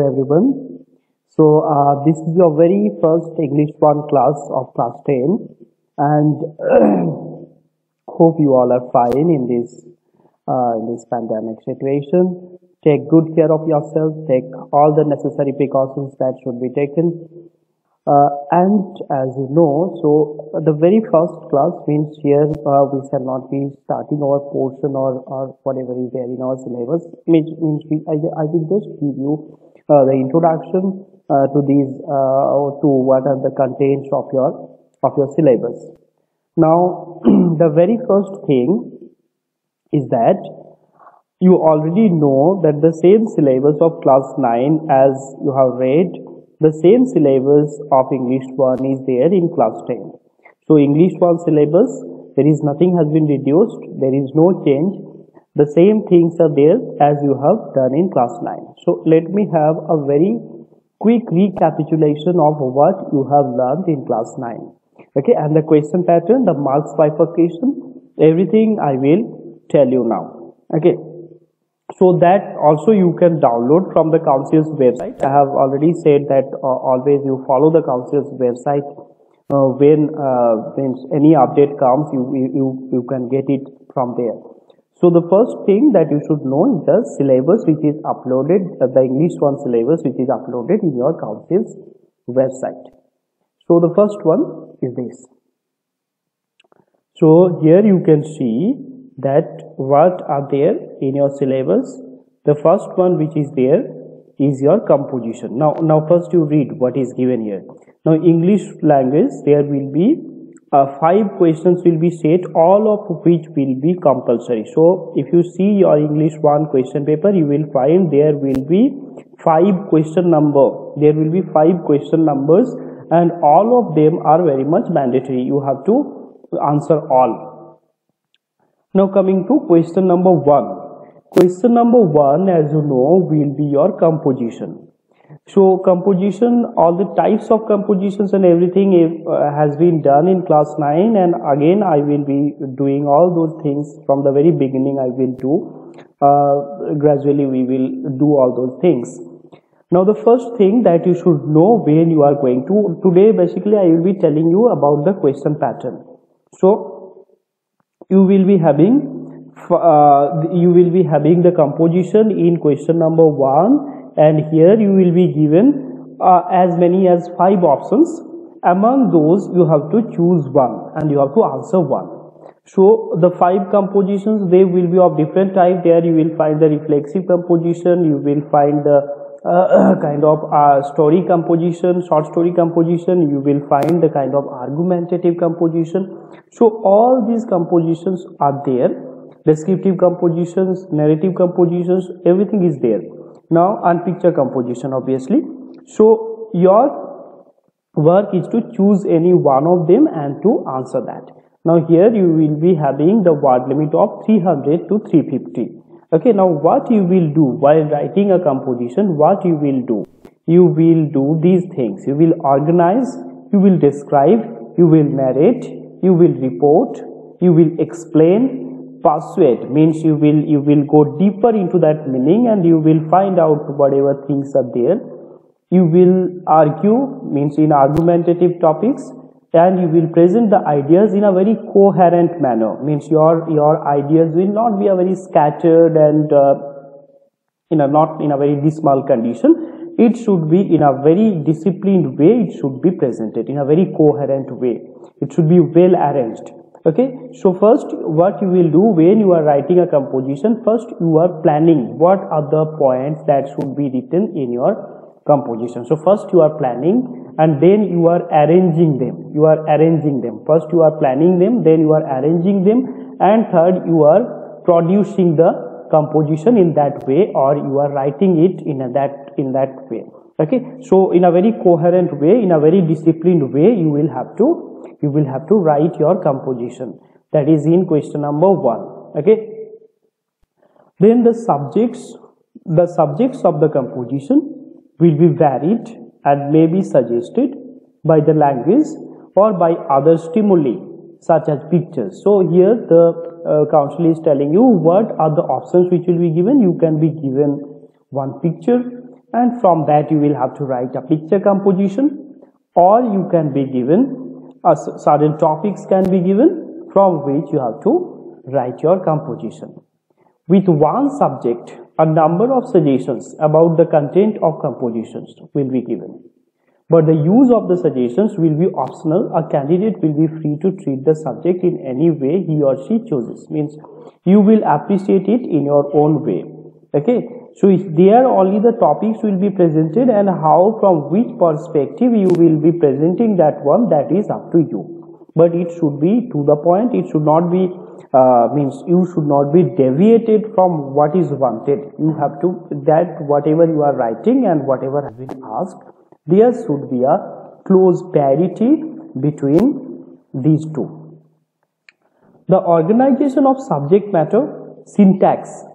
everyone. This is your very first English 1 class of class 10, and hope you all are fine in this pandemic situation. Take good care of yourself. Take all the necessary precautions that should be taken. And as you know, the very first class means here we shall not be starting our portion or whatever is there in our syllabus. I will just give you the introduction to what are the contents of your syllabus. Now, the very first thing is that you already know that the same syllabus of class 9 as you have read, the same syllabus of English 1 is there in class 10. So English 1 syllabus, there is nothing has been reduced, there is no change. The same things are there as you have done in class 9. So let me have a very quick recapitulation of what you have learned in class 9. Okay, and the question pattern, the marks bifurcation, everything I will tell you now. Okay. So that also you can download from the council's website. I have already said that always you follow the council's website. When any update comes, you can get it from there. So the first thing that you should know is the syllabus which is uploaded, the English 1 syllabus which is uploaded in your council's website. So the first one is this. So here you can see that what are there in your syllabus. The first one which is there is your composition. Now first you read what is given here. Now English language, there will be 5 questions will be set, all of which will be compulsory. So if you see your English 1 question paper, you will find there will be 5 question number. There will be 5 question numbers, and all of them are very much mandatory. You have to answer all. Now coming to question number 1. Question number 1, as you know, will be your composition. So composition, all the types of compositions and everything has been done in class 9, and again I will be doing all those things from the very beginning. I will do gradually we will do all those things. Now the first thing that you should know when you are going to, today basically I will be telling you about the question pattern. So you will be having the composition in question number 1, and here you will be given as many as 5 options. Among those you have to choose one and you have to answer one. So the 5 compositions, they will be of different type. There you will find the reflexive composition, you will find the kind of story composition, short story composition, you will find the kind of argumentative composition. So all these compositions are there. Descriptive compositions, narrative compositions, everything is there. Now, and picture composition obviously. So your work is to choose any one of them and to answer that. Now here you will be having the word limit of 300 to 350. Okay, now what you will do while writing a composition, what you will do? You will do these things. You will organize, you will describe, you will narrate, you will report, you will explain, persuade means you will go deeper into that meaning and you will find out whatever things are there. You will argue means in argumentative topics, and you will present the ideas in a very coherent manner, means your ideas will not be a very scattered and not in a very dismal condition. It should be in a very disciplined way. It should be presented in a very coherent way. It should be well arranged. Okay, so first what you will do when you are writing a composition, first you are planning what are the points that should be written in your composition. So first you are planning, and then you are arranging them. First you are planning them, then you are arranging them, and third you are producing the composition in that way, or you are writing it in that way. Okay, so in a very coherent way, in a very disciplined way, you will have to write your composition. That is in question number 1. Okay, then the subjects of the composition will be varied and may be suggested by the language or by other stimuli such as pictures. So here the council is telling you what are the options which will be given. You can be given one picture, and from that you will have to write a picture composition, or you can be given certain topics can be given from which you have to write your composition. With one subject, a number of suggestions about the content of compositions will be given. But the use of the suggestions will be optional. A candidate will be free to treat the subject in any way he or she chooses. Means you will appreciate it in your own way. Okay. So there only the topics will be presented, and how, from which perspective you will be presenting that one, that is up to you. But it should be to the point. It should not be means you should not be deviated from what is wanted. You have to, that whatever you are writing and whatever has been asked, there should be a close parity between these two. The organization of subject matter, syntax.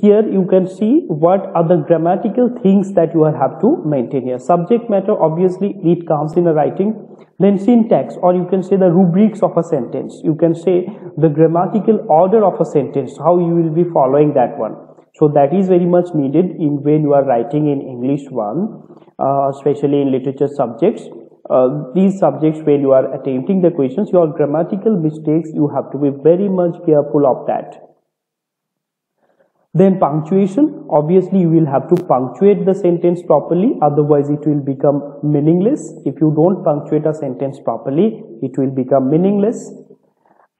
Here you can see what are the grammatical things that you have to maintain here. Subject matter, obviously it comes in a writing. Then syntax, or you can say the rubrics of a sentence. You can say the grammatical order of a sentence, how you will be following that one. So that is very much needed in when you are writing in English 1, especially in literature subjects. These subjects, when you are attempting the questions, your grammatical mistakes, you have to be very much careful of that. Then punctuation, obviously you will have to punctuate the sentence properly, otherwise it will become meaningless. If you don't punctuate a sentence properly, it will become meaningless.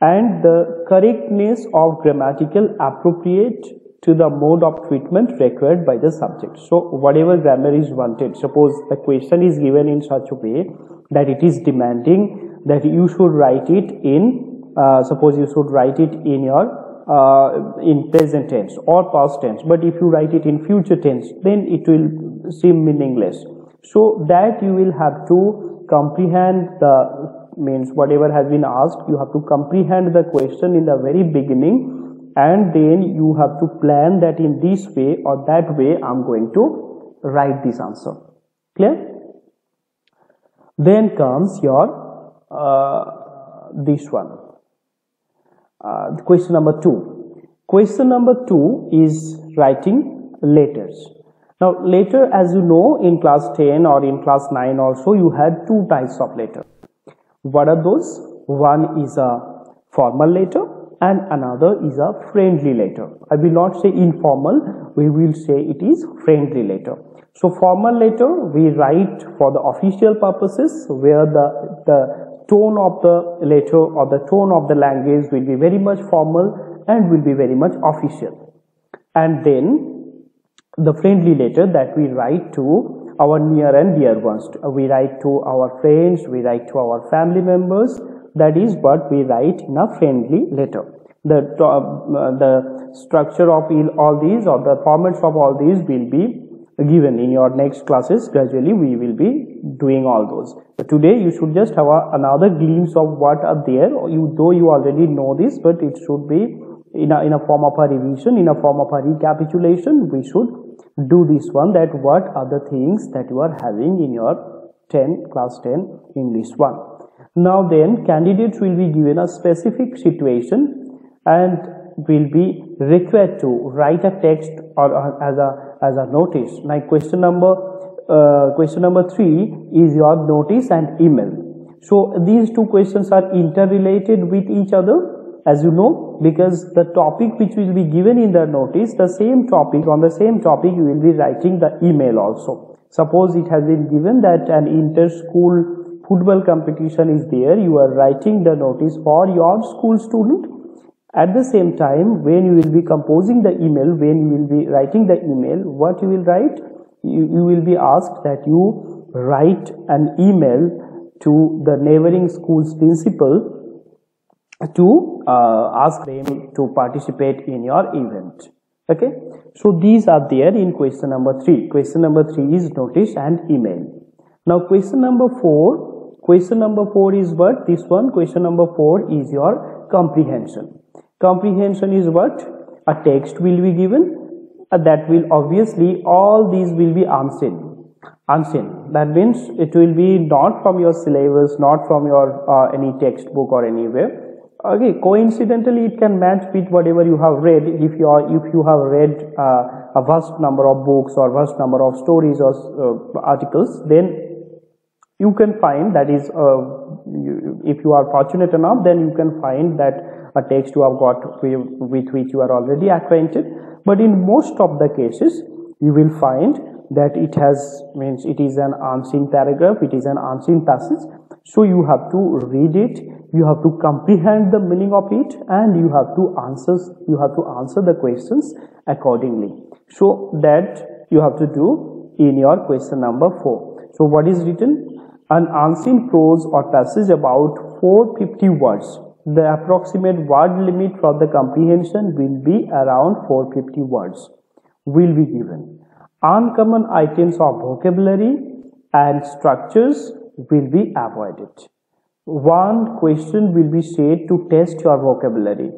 And the correctness of grammatical appropriate to the mode of treatment required by the subject. So whatever grammar is wanted, suppose the question is given in such a way that it is demanding that you should write it in, suppose you should write it in your in present tense or past tense, but if you write it in future tense, then it will seem meaningless. So that you will have to comprehend the, means whatever has been asked, you have to comprehend the question in the very beginning, and then you have to plan that in this way or that way I'm going to write this answer. Clear? Then comes your this one. Question number 2. Question number 2 is writing letters. Now letter, as you know, in class 10 or in class 9 also, you had two types of letter. What are those? One is a formal letter and another is a friendly letter. I will not say informal, we will say it is friendly letter. So formal letter we write for the official purposes, where the tone of the letter or the tone of the language will be very much formal and will be very much official. And then the friendly letter that we write to our near and dear ones. We write to our friends, we write to our family members. That is what we write in a friendly letter. The structure of all these, or the formats of all these, will be given in your next classes. Gradually we will be doing all those. But today you should just have another glimpse of what are there. Though you already know this, but it should be in a form of a revision, in a form of a recapitulation. We should do this one, that what are the things that you are having in your class 10 English 1. Now then, candidates will be given a specific situation and will be required to write a text or as a notice. Like question number 3 is your notice and email. So these two questions are interrelated with each other, as you know, because the topic which will be given in the notice, the same topic, on the same topic you will be writing the email also. Suppose it has been given that an inter-school football competition is there, you are writing the notice for your school student. At the same time, when you will be composing the email, when you will be writing the email, what you will write? You will be asked that you write an email to the neighboring school's principal to ask them to participate in your event. Okay, so these are there in question number 3. Question number 3 is notice and email. Now question number 4. Question number 4 is what? This one. Question number 4 is your comprehension. Comprehension is what? A text will be given. That will obviously, all these will be unseen. That means it will be not from your syllabus, not from your any textbook or anywhere. Okay, coincidentally it can match with whatever you have read. If you have read a vast number of books or vast number of stories or articles, then you can find that is, if you are fortunate enough, then you can find that a text you have got with which you are already acquainted. But in most of the cases, you will find that it is an unseen paragraph, it is an unseen passage. So you have to read it, you have to comprehend the meaning of it, and you have to answer the questions accordingly. So that you have to do in your question number 4. So what is written? An unseen prose or passage about 450 words. The approximate word limit for the comprehension will be around 450 words will be given. Uncommon items of vocabulary and structures will be avoided. One question will be said to test your vocabulary.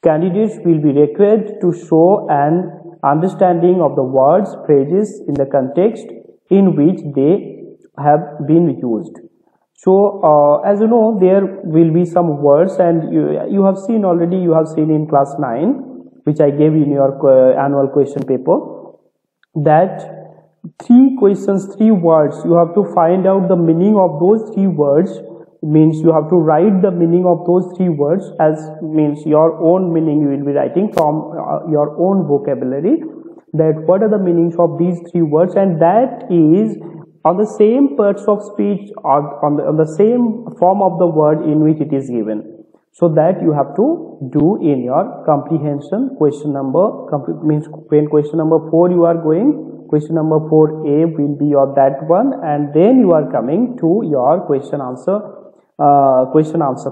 Candidates will be required to show an understanding of the words, phrases in the context in which they have been used. So as you know, there will be some words, and you have seen already, you have seen in class 9, which I gave in your annual question paper, that 3 questions, 3 words, you have to find out the meaning of those 3 words. Means you have to write the meaning of those 3 words, as means your own meaning you will be writing from your own vocabulary, that what are the meanings of these 3 words, and that is on the same parts of speech or on the same form of the word in which it is given. So that you have to do in your comprehension question number, means when question number 4 you are going, question number 4A will be your that one, and then you are coming to your question answer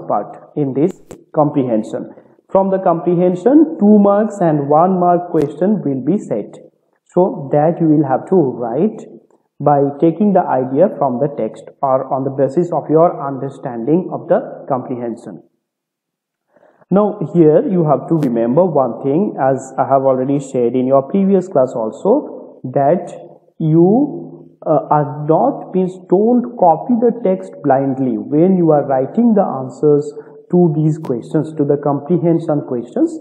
part in this comprehension. From the comprehension, 2 marks and 1 mark question will be set. So that you will have to write by taking the idea from the text or on the basis of your understanding of the comprehension. Now here you have to remember one thing, as I have already shared in your previous class also, that you don't copy the text blindly when you are writing the answers to these questions, to the comprehension questions.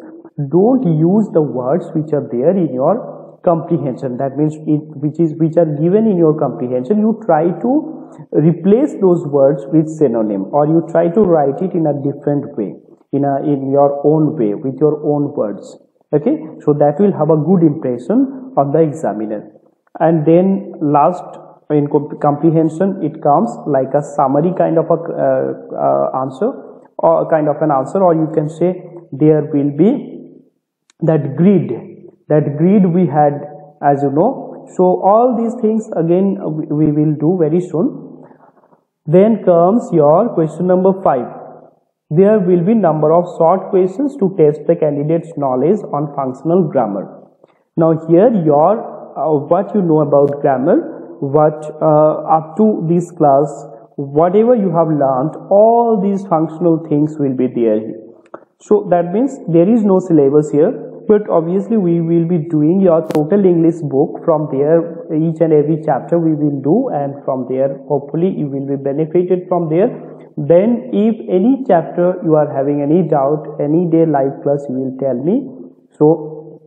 Don't use the words which are there in your comprehension, that means which are given in your comprehension. You try to replace those words with synonym, or you try to write it in a different way, in your own way, with your own words. Okay, so that will have a good impression on the examiner. And then last, in comprehension, it comes like a summary kind of a answer, or kind of an answer, or you can say there will be that grid we had, as you know. So all these things again we will do very soon. Then comes your question number 5. There will be number of short questions to test the candidate's knowledge on functional grammar. Now here your what you know about grammar, what up to this class, whatever you have learned, all these functional things will be there. So that means there is no syllabus here, but obviously we will be doing your total English book. From there, each and every chapter we will do, and from there hopefully you will be benefited from there. Then if any chapter you are having any doubt, any day live class, you will tell me, so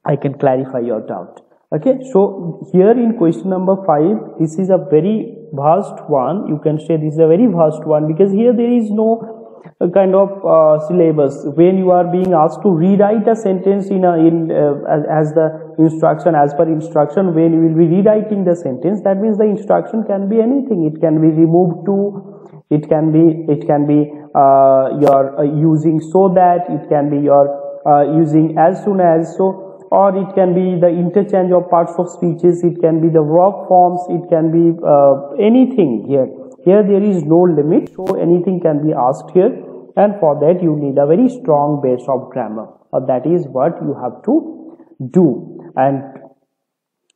I can clarify your doubt. Okay, so here in question number 5, this is a very vast one. You can say this is a very vast one, because here there is no kind of syllabus. When you are being asked to rewrite a sentence as the instruction, as per instruction, when you will be rewriting the sentence, that means the instruction can be anything. It can be removed to, it can be your using so that, it can be your using as soon as, so, or it can be the interchange of parts of speeches, it can be the verb forms, it can be anything here. Here there is no limit, so anything can be asked here, and for that you need a very strong base of grammar. That is what you have to do. And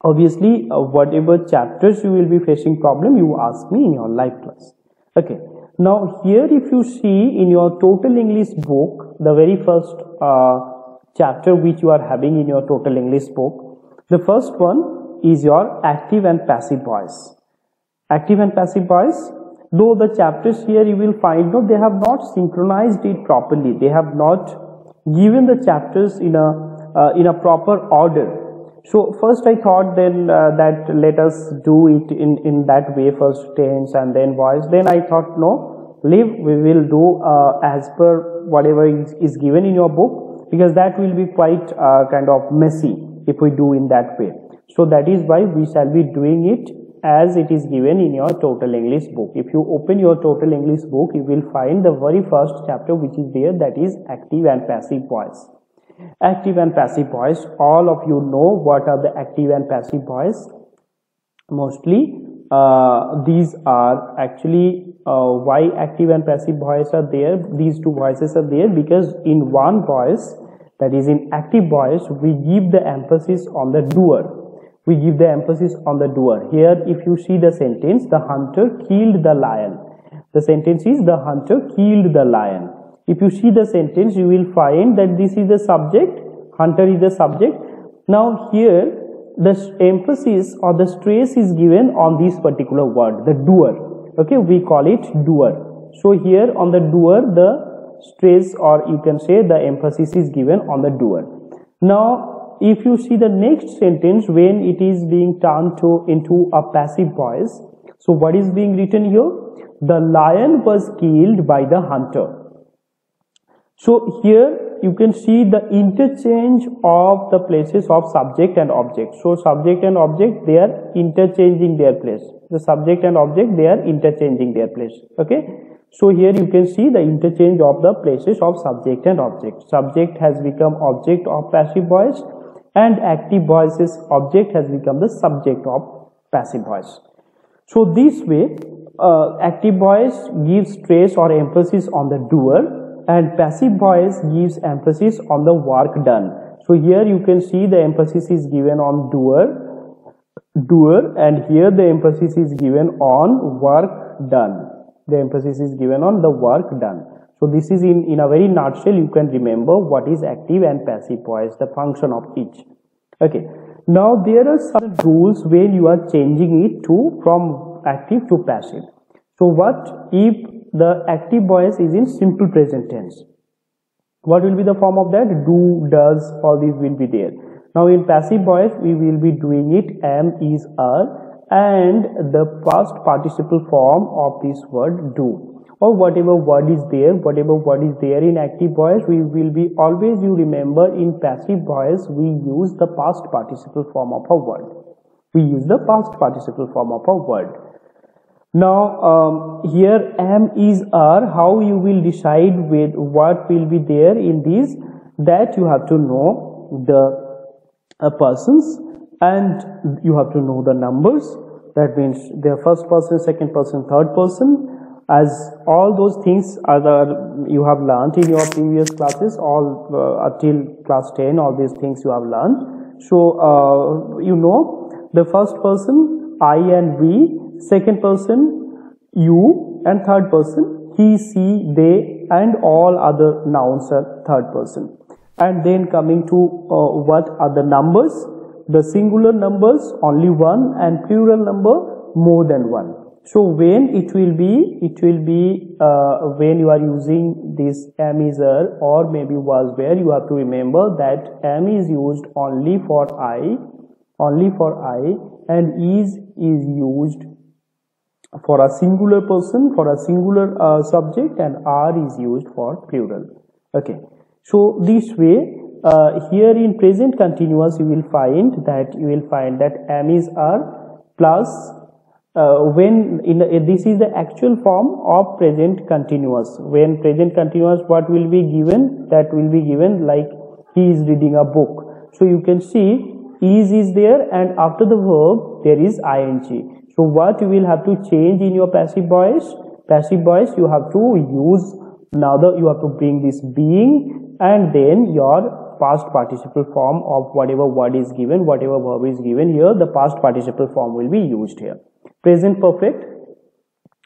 obviously whatever chapters you will be facing problem, you ask me in your live class. Okay, now here if you see in your total English book, the very first chapter which you are having in your total English book, the first one is your active and passive voice. Active and passive voice, though the chapters here you will find, no, they have not synchronized it properly. They have not given the chapters in a proper order. So first I thought then that let us do it in that way, first tense and then voice. Then I thought no, we will do as per whatever is given in your book, because that will be quite kind of messy if we do in that way. So that is why we shall be doing it as it is given in your Total English book. If you open your Total English book, you will find the very first chapter which is there, that is active and passive voice. Active and passive voice, all of you know what are the active and passive voice. Mostly these are actually why active and passive voice are there, these two voices are there, because in one voice, that is in active voice, we give the emphasis on the doer. We give the emphasis on the doer. Here if you see the sentence, the hunter killed the lion. The sentence is the hunter killed the lion. If you see the sentence, you will find that this is the subject, hunter is the subject. Now here the emphasis or the stress is given on this particular word, the doer. Okay, we call it doer. So here on the doer, the stress, or you can say the emphasis is given on the doer. Now if you see the next sentence, when it is being turned into a passive voice, so what is being written here? The lion was killed by the hunter. So here you can see the interchange of the places of subject and object. So subject and object, they are interchanging their place. The subject and object, they are interchanging their place. Okay. So here you can see the interchange of the places of subject and object. Subject has become object of passive voice, and active voice's object has become the subject of passive voice. So this way, active voice gives stress or emphasis on the doer, and passive voice gives emphasis on the work done. So here you can see the emphasis is given on doer, and here the emphasis is given on work done. The emphasis is given on the work done. So this is in a very nutshell, you can remember what is active and passive voice, the function of each. Okay. Now there are some rules when you are changing it from active to passive. So what if the active voice is in simple present tense? What will be the form of that? Do, does, all these will be there. Now in passive voice, we will be doing it am, is, are, and the past participle form of this word do, or whatever word is there in active voice, we will be always, you remember, in passive voice we use the past participle form of a word. We use the past participle form of a word. Now here am, is, are, how you will decide with what will be there in these, that you have to know the persons, and you have to know the numbers. That means the first person, second person, third person, as all those things you have learned in your previous classes, all till class 10, all these things you have learned. So you know the first person I and we, second person you, and third person he, she, they, and all other nouns are third person. And then coming to what are the numbers? The singular numbers only one, and plural number more than one. So when it will be when you are using this am, is, are, or maybe was, where, you have to remember that am is used only for I, and is used for a singular person, for a singular subject, and are is used for plural. Okay. So this way, here in present continuous you will find that am, is, are plus this is the actual form of present continuous. When present continuous, what will be given? That will be given like he is reading a book. So you can see is there, and after the verb there is ing. So what you will have to change in your passive voice? Passive voice you have to use you have to bring this being, and then your past participle form of whatever word is given, whatever verb is given here, the past participle form will be used here. Present perfect,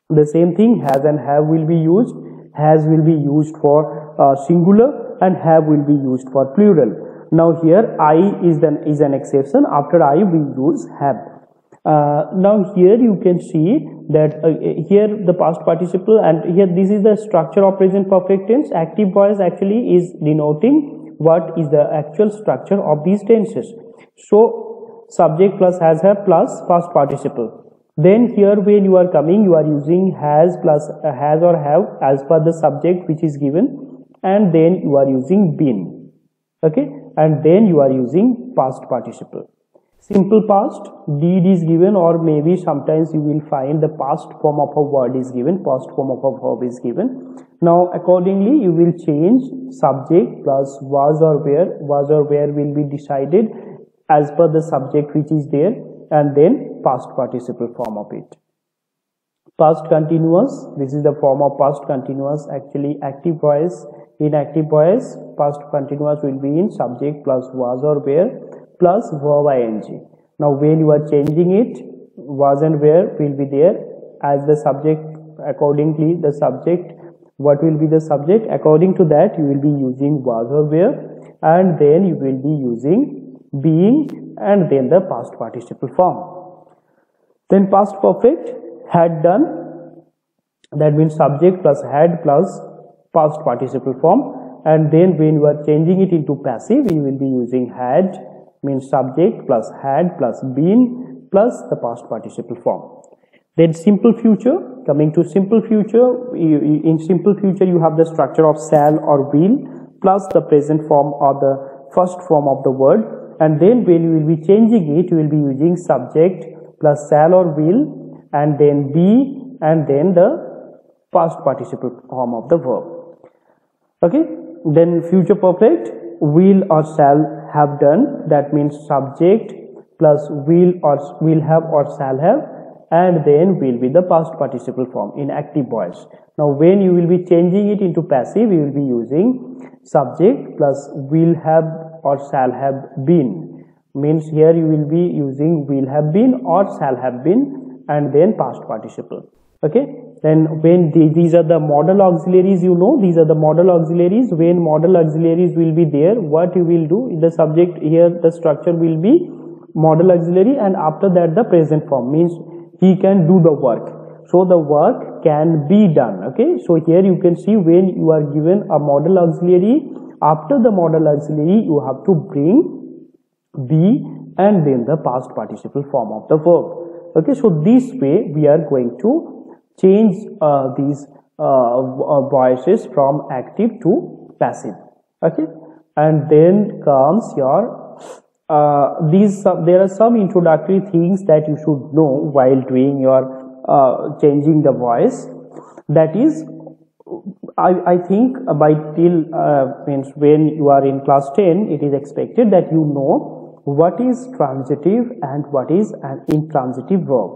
the same thing, has and have will be used. Has will be used for singular, and have will be used for plural. Now here I is an exception. After I we use have. Now here you can see that here the past participle, and here this is the structure of present perfect tense. Active voice actually is denoting what is the actual structure of these tenses. So subject plus have plus past participle. Then here when you are coming, you are using has plus has or have as per the subject which is given, and then you are using been. Okay, and then you are using past participle. Simple past, did is given, or maybe sometimes you will find the past form of a word is given, past form of a verb is given. Now accordingly you will change subject plus was or where will be decided as per the subject which is there, and then past participle form of it. Past continuous, this is the form of past continuous, actually active voice. In active voice, past continuous will be in subject plus was or where plus verb ing. Now when you are changing it, was and where will be there as the subject. Accordingly the subject, what will be the subject, according to that you will be using was or where, and then you will be using being, and then the past participle form. Then past perfect, had done, that means subject plus had plus past participle form, and then when you are changing it into passive you will be using had, means subject plus had plus been plus the past participle form. Then simple future, coming to simple future, in simple future you have the structure of shall or will plus the present form or the first form of the word, and then when you will be changing it you will be using subject plus shall or will, and then be, and then the past participle form of the verb. Okay, then future perfect, will or shall have done, that means subject plus will have or shall have, and then will be the past participle form in active voice. Now when you will be changing it into passive you will be using subject plus will have or shall have been, means here you will be using will have been or shall have been, and then past participle. Okay, then when these are the modal auxiliaries, you know, these are the modal auxiliaries. When modal auxiliaries will be there, what you will do in the subject, here the structure will be modal auxiliary, and after that the present form, means he can do the work, so the work can be done. Okay, so here you can see when you are given a modal auxiliary, after the modal auxiliary you have to bring be and then the past participle form of the verb. Okay, so this way we are going to change these voices from active to passive. Okay, and then comes your there are some introductory things that you should know while doing your changing the voice. That is, I think by till means when you are in class 10, it is expected that you know what is transitive and what is an intransitive verb.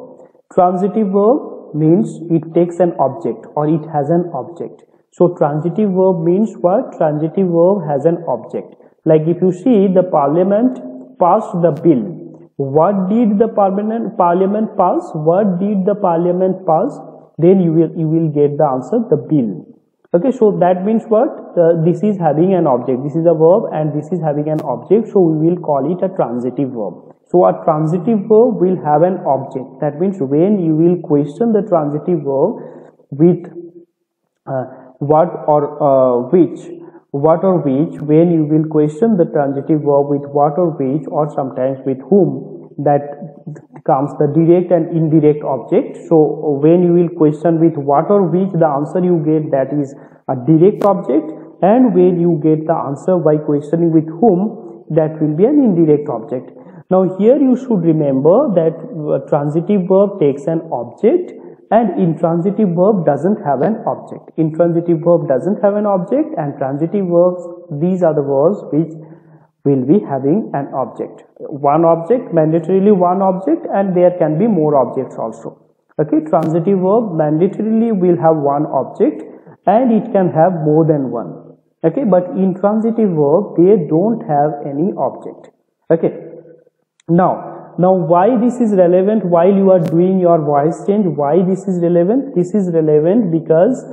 Transitive verb means it takes an object or it has an object. So transitive verb means what? Transitive verb has an object. Like if you see, the parliament passed the bill. What did the parliament pass? What did the parliament pass? Then you will get the answer, the bill. Okay, so that means what? This is having an object. This is a verb and this is having an object. So we will call it a transitive verb. So a transitive verb will have an object. That means when you will question the transitive verb with what or which, when you will question the transitive verb with what or which, or sometimes with whom, that comes the direct and indirect object. So when you will question with what or which, the answer you get, that is a direct object, and when you get the answer by questioning with whom, that will be an indirect object. Now here you should remember that transitive verb takes an object and intransitive verb doesn't have an object. Intransitive verb doesn't have an object, and transitive verbs, these are the verbs which will be having an object. One object, mandatorily one object, and there can be more objects also. Okay, transitive verb mandatorily will have one object and it can have more than one. Okay, but intransitive verb, they don't have any object. Okay, now why this is relevant while you are doing your voice change? Why this is relevant? This is relevant because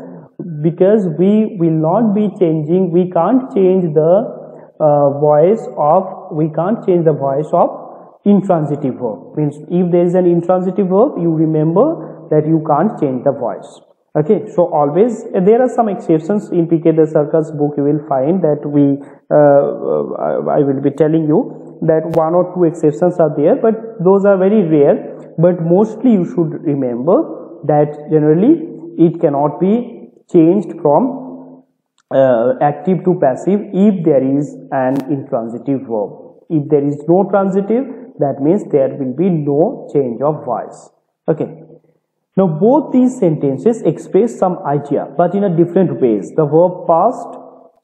we will not be changing, we can't change the we can't change the voice of intransitive verb. Means if there is an intransitive verb, you remember that you can't change the voice. Okay, so always there are some exceptions in PK the Circus book. You will find that I will be telling you. that one or two exceptions are there, but those are very rare. But mostly you should remember that generally it cannot be changed from active to passive if there is an intransitive verb. If there is no transitive, that means there will be no change of voice. Okay. Now both these sentences express some idea, but in a different ways. The verb past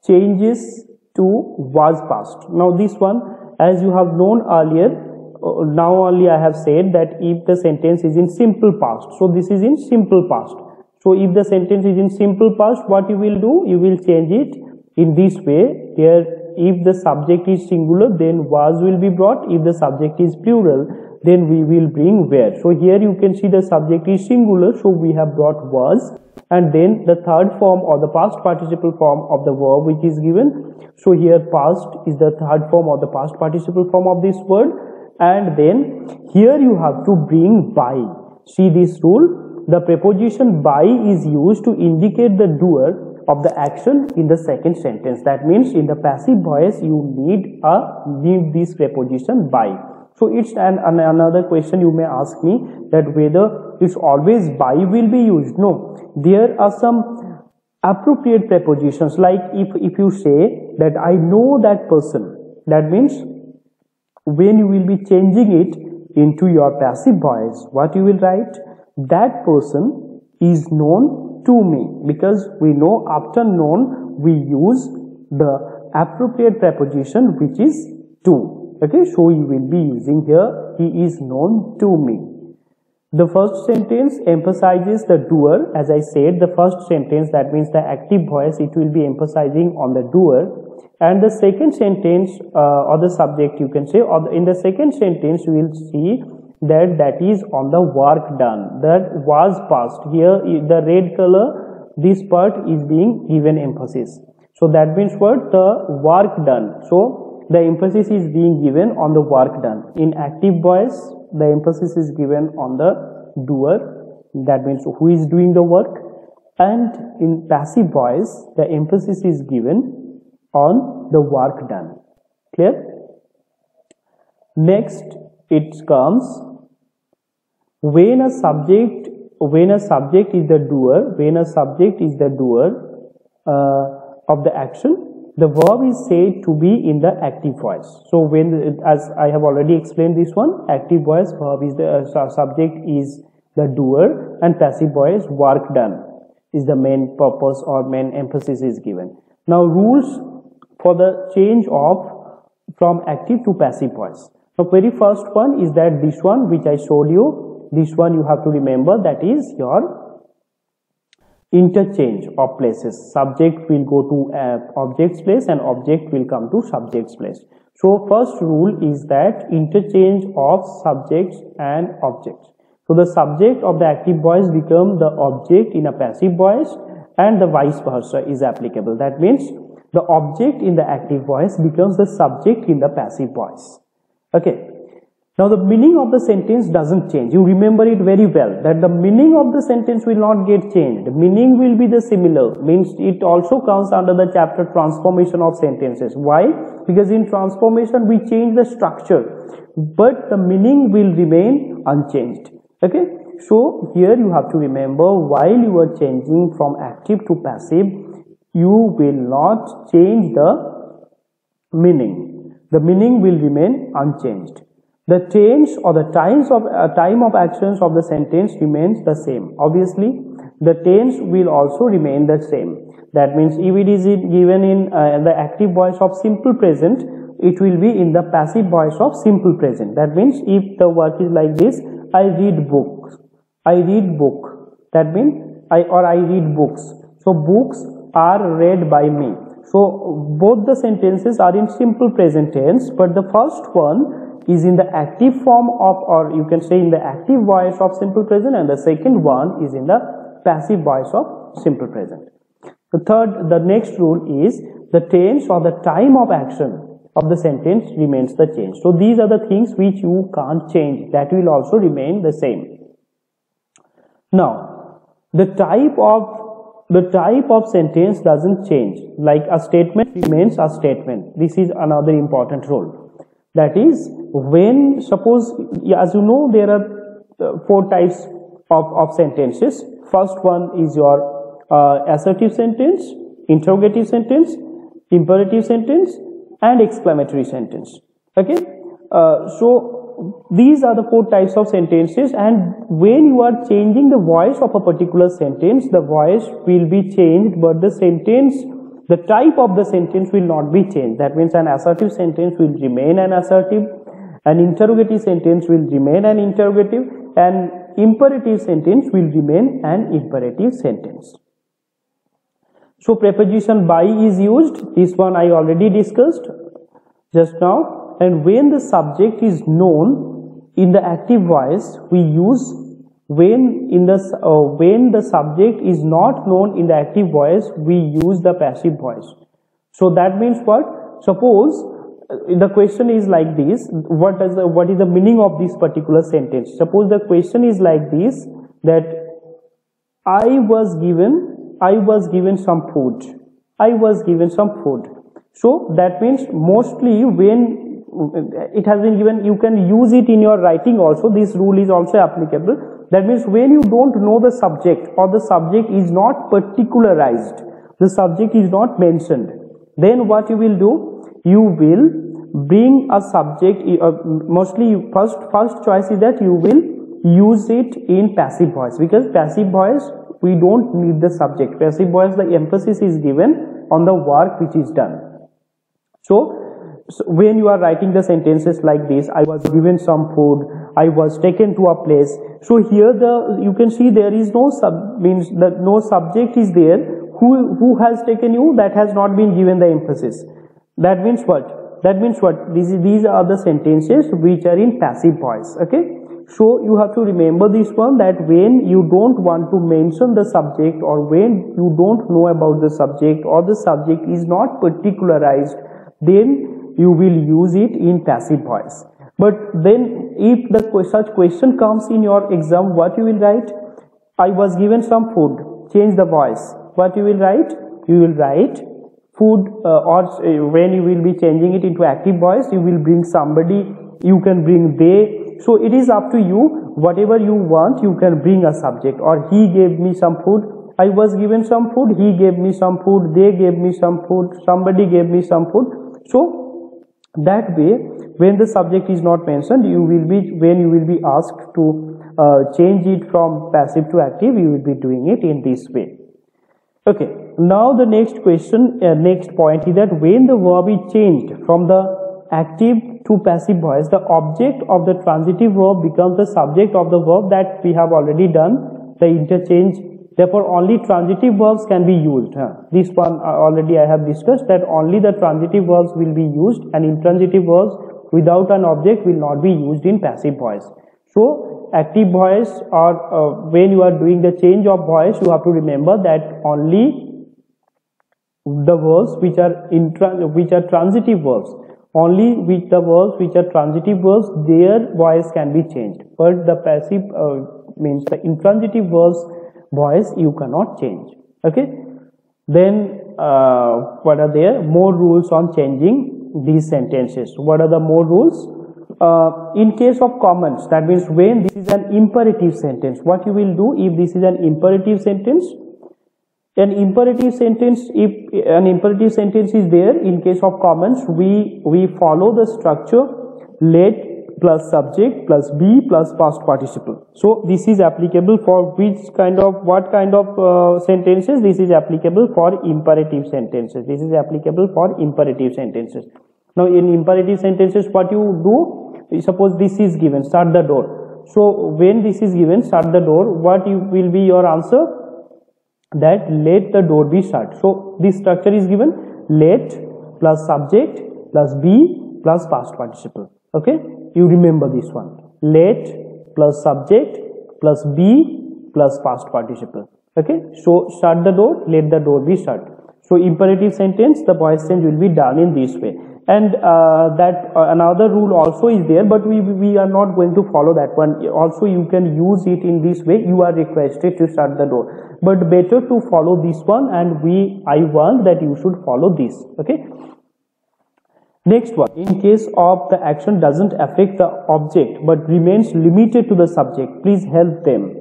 changes to was past. Now this one, as you have known earlier, now only I have said that if the sentence is in simple past, so this is in simple past. So if the sentence is in simple past, what you will do? You will change it in this way. Here, if the subject is singular, then was will be brought. If the subject is plural, then we will bring were. So here you can see the subject is singular, so we have brought was, and then the third form or the past participle form of the verb which is given. So here past is the third form or the past participle form of this word, and then here you have to bring by. See this rule. The preposition by is used to indicate the doer of the action in the second sentence. That means in the passive voice you need this preposition by. So it's another question you may ask me, that whether it's always by will be used. No, there are some appropriate prepositions, like if you say that I know that person, that means when you will be changing it into your passive voice, what you will write? That person is known to me, because we know after known we use the appropriate preposition which is to. Okay, so you will be using here he is known to me. The first sentence emphasizes the doer. As I said, the first sentence, that means the active voice, it will be emphasizing on the doer, and the second sentence or the subject you can say, or in the second sentence you will see that is on the work done, that was past. Here the red color, this part is being given emphasis. So that means what? The work done. So the emphasis is being given on the work done. In active voice, the emphasis is given on the doer, that means who is doing the work, and in passive voice the emphasis is given on the work done. Clear? Next it comes when a subject is the doer, of the action, the verb is said to be in the active voice. So when, as I have already explained this one, active voice verb is the subject is the doer, and passive voice work done is the main purpose or main emphasis is given. Now rules for the change of from active to passive voice. The very first one is that this one which I showed you. This one you have to remember, that is your interchange of places. Subject will go to object's place and object will come to subject's place. So first rule is that interchange of subjects and objects. So the subject of the active voice become the object in a passive voice, and the vice versa is applicable. That means the object in the active voice becomes the subject in the passive voice. Okay. Now the meaning of the sentence doesn't change. You remember it very well, that the meaning of the sentence will not get changed. The meaning will be the similar. Means it also comes under the chapter transformation of sentences. Why? Because in transformation we change the structure, but the meaning will remain unchanged. Okay. So here you have to remember, while you are changing from active to passive, you will not change the meaning. The meaning will remain unchanged. The tense or the time of actions of the sentence remains the same. Obviously, the tense will also remain the same. That means if it is given in the active voice of simple present, it will be in the passive voice of simple present. That means if the work is like this, I read books, I read book. That means I read books. So books are read by me. So both the sentences are in simple present tense, but the first one is in the active form of, or you can say in the active voice of simple present, and the second one is in the passive voice of simple present. The next rule is the tense or the time of action of the sentence remains the change. So these are the things which you can't change, that will also remain the same. Now the type of sentence doesn't change, like a statement remains a statement. This is another important rule. That is, when, suppose, as you know, there are four types of sentences. First one is your assertive sentence, interrogative sentence, imperative sentence, and exclamatory sentence. Okay, so these are the four types of sentences, and when you are changing the voice of a particular sentence, the voice will be changed, but the sentence, the type of the sentence will not be changed. That means an assertive sentence will remain an assertive, an interrogative sentence will remain an interrogative, and imperative sentence will remain an imperative sentence. So preposition by is used. This one I already discussed just now. And when the subject is known in the active voice, we use. When the subject is not known in the active voice, we use the passive voice. So that means what? Suppose the question is like this: what is the meaning of this particular sentence? Suppose the question is like this, that I was given some food. I was given some food. So that means mostly when it has been given, you can use it in your writing also. This rule is also applicable. That means when you don't know the subject, or the subject is not particularized, the subject is not mentioned, then what you will do? You will bring a subject. Mostly first choice is that you will use it in passive voice, because passive voice we don't need the subject. Passive voice, the emphasis is given on the work which is done. So when you are writing the sentences like this, I was given some food, I was taken to a place. So here you can see there is no no subject is there. Who has taken you? That has not been given the emphasis. That means what? That means what? These are the sentences which are in passive voice. Okay. So you have to remember this one, that when you don't want to mention the subject, or when you don't know about the subject, or the subject is not particularized, then you will use it in passive voice. But then if such question comes in your exam, what you will write? I was given some food. Change the voice. What you will write? You will write food, or when you will be changing it into active voice, you will bring somebody, you can bring they. So it is up to you. Whatever you want, you can bring a subject. Or he gave me some food. I was given some food. He gave me some food. They gave me some food. Somebody gave me some food. So that way, when the subject is not mentioned, when you will be asked to change it from passive to active, you will be doing it in this way. Okay. Now the next question, next point is that when the verb is changed from the active to passive voice, the object of the transitive verb becomes the subject of the verb. That we have already done, the interchange. Therefore, only transitive verbs can be used. This one already I have discussed, that only the transitive verbs will be used, and intransitive verbs without an object will not be used in passive voice. So, active voice, or when you are doing the change of voice, you have to remember that only the verbs which are transitive verbs, only with the verbs which are transitive verbs, their voice can be changed. But the passive means the intransitive verbs voice you cannot change. Okay. Then what are there? More rules on changing these sentences. What are the more rules? In case of comments, that means when this is an imperative sentence, what you will do if this is an imperative sentence? An imperative sentence, if an imperative sentence is there, in case of comments, we follow the structure let plus subject plus be plus past participle. So this is applicable for what kind of sentences? This is applicable for imperative sentences. This is applicable for imperative sentences. Now in imperative sentences, what you do? Suppose this is given, shut the door. So when this is given, shut the door, what will be your answer? That let the door be shut. So this structure is given: let plus subject plus be plus past participle. Okay, you remember this one: let plus subject plus be plus past participle. Okay, so shut the door, let the door be shut. So imperative sentence, the voice change will be done in this way. And another rule also is there, but we are not going to follow that one. Also you can use it in this way: you are requested to shut the door, but better to follow this one, and I want that you should follow this. Okay. Next one, in case of the action doesn't affect the object but remains limited to the subject, please help them.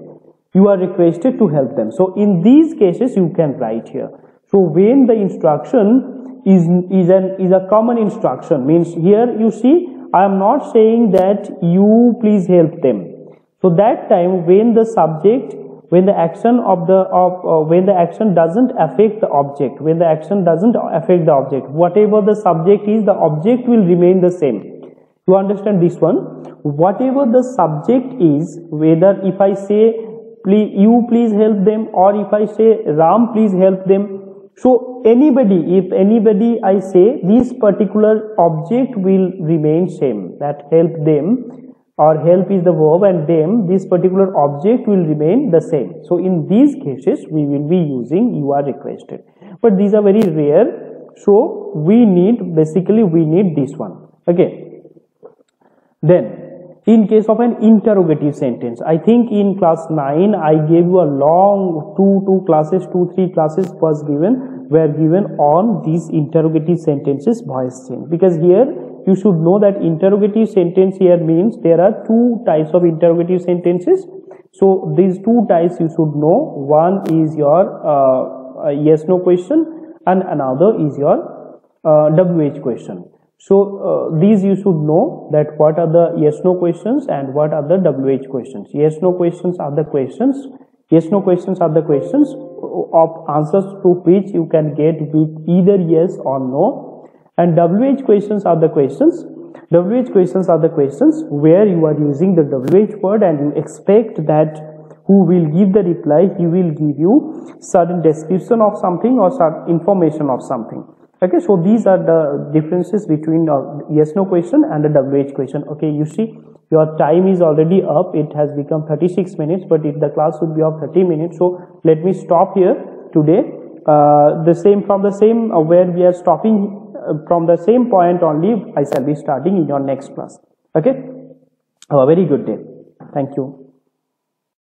You are requested to help them. So in these cases you can write here. So when the instruction is a common instruction, means here you see I am not saying that you please help them. So that time when the subject, when the action when the action doesn't affect the object, when the action doesn't affect the object, whatever the subject is, the object will remain the same. You understand this one? Whatever the subject is, whether if I say you please help them, or if I say Ram please help them, so anybody, if anybody I say, this particular object will remain same, that help them, or help is the verb and them, this particular object will remain the same. So in these cases we will be using you are requested, but these are very rare, so we need, basically we need this one. Okay, then in case of an interrogative sentence, I think in class 9 I gave you a long 2 classes, 2-3 classes were given on these interrogative sentences voice change, because here you should know that interrogative sentence here means there are 2 types of interrogative sentences. So these 2 types you should know. One is your yes no question and another is your WH question. So these you should know, that what are the yes no questions and what are the WH questions. Yes no questions are the questions, yes no questions are the questions of answers to which you can get with either yes or no, and WH questions are the questions. WH questions are the questions where you are using the WH word and you expect that who will give the reply, he will give you certain description of something or certain information of something. Okay, so these are the differences between yes no question and the WH question. Okay, you see your time is already up, it has become 36 minutes, but if the class would be of 30 minutes, so let me stop here today. From the same where we are stopping, from the same point only I shall be starting in your next class. Okay, have a very good day. Thank you.